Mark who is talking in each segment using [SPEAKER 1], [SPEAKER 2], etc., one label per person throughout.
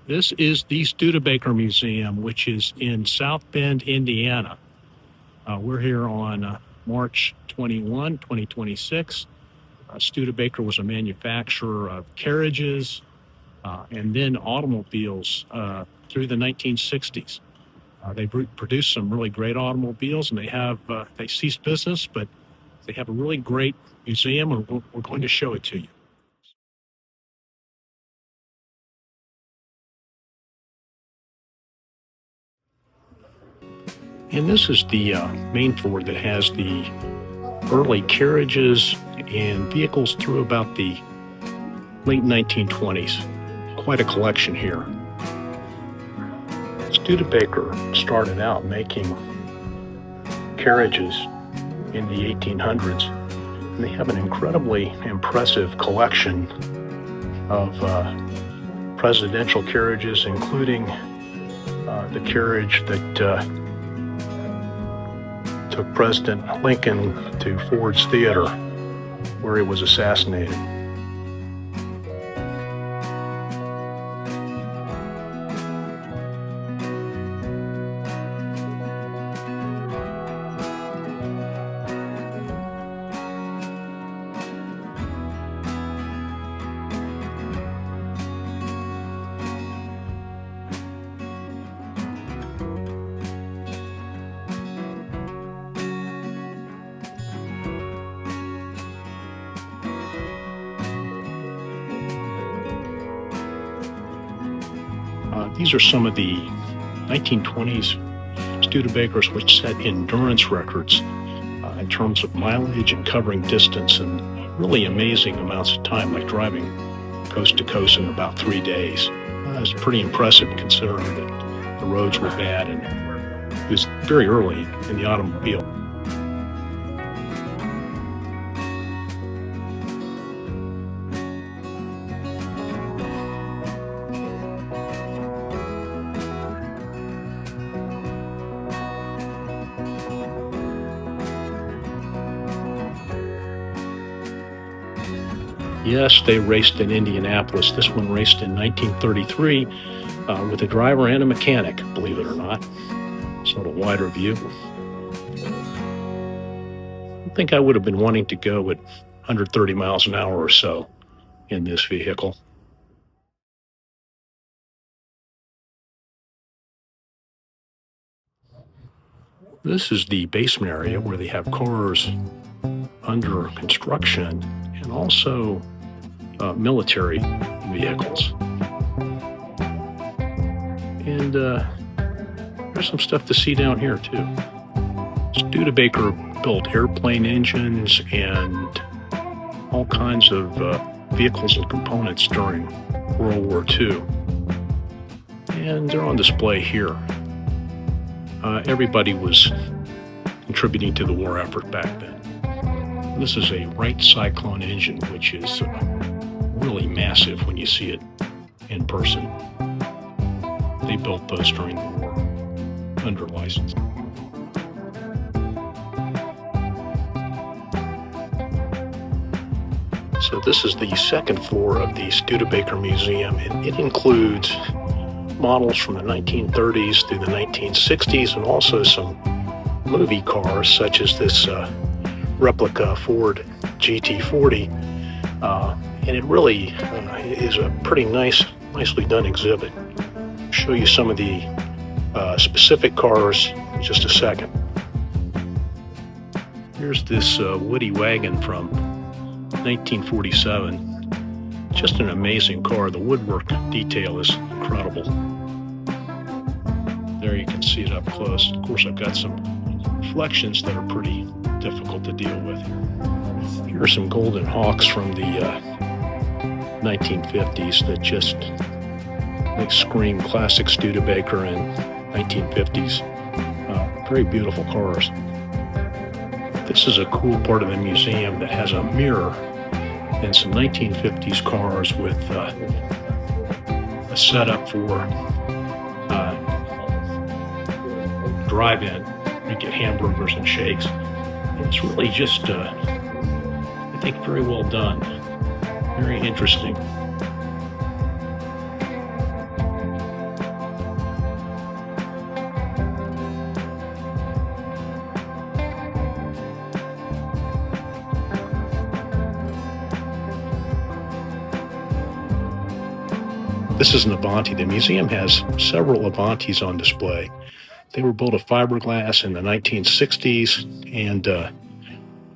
[SPEAKER 1] This is the Studebaker Museum, which is in South Bend, Indiana. We're here on March 21, 2026. Studebaker was a manufacturer of carriages and then automobiles through the 1960s. They produced some really great automobiles, and they ceased business, but they have a really great museum, and we're going to show it to you. And this is the main floor that has the early carriages and vehicles through about the late 1920s. Quite a collection here. Studebaker started out making carriages in the 1800s, and they have an incredibly impressive collection of presidential carriages, including the carriage that took President Lincoln to Ford's Theater, where he was assassinated. These are some of the 1920s Studebakers which set endurance records in terms of mileage and covering distance, and really amazing amounts of time, like driving coast to coast in about 3 days. It's pretty impressive considering that the roads were bad, and it was very early in the automobile. Yes, they raced in Indianapolis. This one raced in 1933 with a driver and a mechanic, believe it or not. Sort of wider view. I think I would have been wanting to go at 130 miles an hour or so in this vehicle. This is the basement area where they have cars under construction and also military vehicles. And there's some stuff to see down here too. Studebaker built airplane engines and all kinds of vehicles and components during World War II. And they're on display here. Everybody was contributing to the war effort back then. This is a Wright Cyclone engine, which is really massive when you see it in person. They built those during the war under license. So this is the second floor of the Studebaker Museum, and it includes models from the 1930s through the 1960s, and also some movie cars such as this replica Ford GT40, and it really is a pretty nicely done exhibit. I'll show you some of the specific cars in just a second. Here's this Woody wagon from 1947. Just an amazing car. The woodwork detail is incredible. There you can see it up close. Of course, I've got some reflections that are pretty difficult to deal with. Here are some Golden Hawks from the 1950s that just scream classic Studebaker and 1950s. Very beautiful cars. This is a cool part of the museum that has a mirror and some 1950s cars with a setup for drive-in. You get hamburgers and shakes. It's really just, I think, very well done. Very interesting. This is an Avanti. The museum has several Avantis on display. They were built of fiberglass in the 1960s and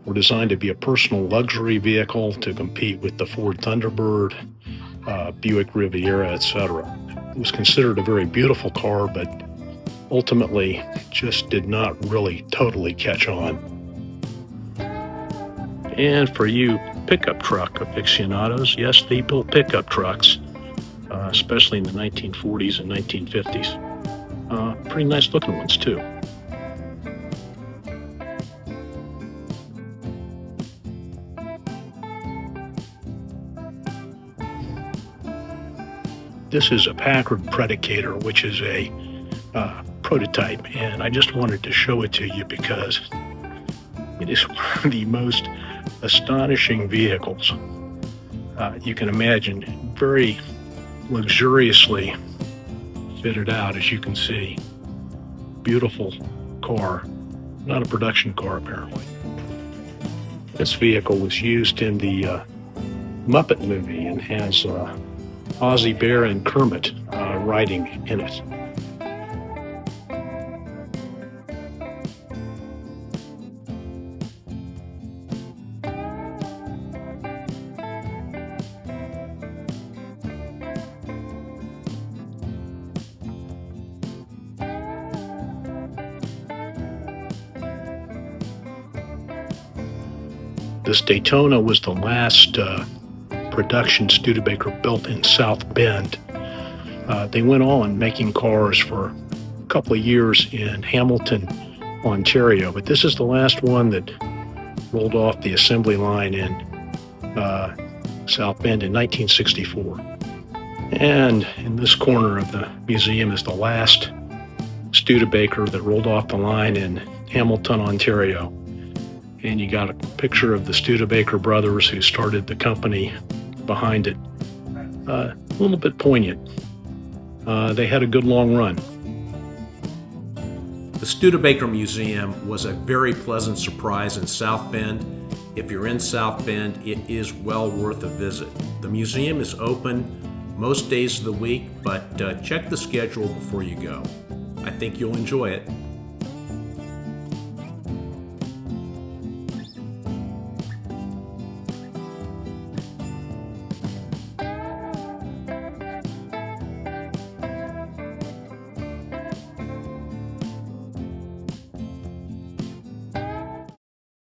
[SPEAKER 1] were designed to be a personal luxury vehicle to compete with the Ford Thunderbird, Buick Riviera, etc. It was considered a very beautiful car, but ultimately just did not really totally catch on. And for you pickup truck aficionados, yes, they built pickup trucks, especially in the 1940s and 1950s. Pretty nice looking ones too. This is a Packard Predicator, which is a prototype, and I just wanted to show it to you because it is one of the most astonishing vehicles you can imagine. Very luxuriously fitted out, as you can see. Beautiful car, not a production car apparently. This vehicle was used in the Muppet Movie and has Ozzie Bear and Kermit riding in it. This Daytona was the last production Studebaker built in South Bend. They went on making cars for a couple of years in Hamilton, Ontario, but this is the last one that rolled off the assembly line in South Bend in 1964. And in this corner of the museum is the last Studebaker that rolled off the line in Hamilton, Ontario. And you got a picture of the Studebaker brothers who started the company behind it. A little bit poignant. They had a good long run.
[SPEAKER 2] The Studebaker Museum was a very pleasant surprise in South Bend. If you're in South Bend, it is well worth a visit. The museum is open most days of the week, but check the schedule before you go. I think you'll enjoy it.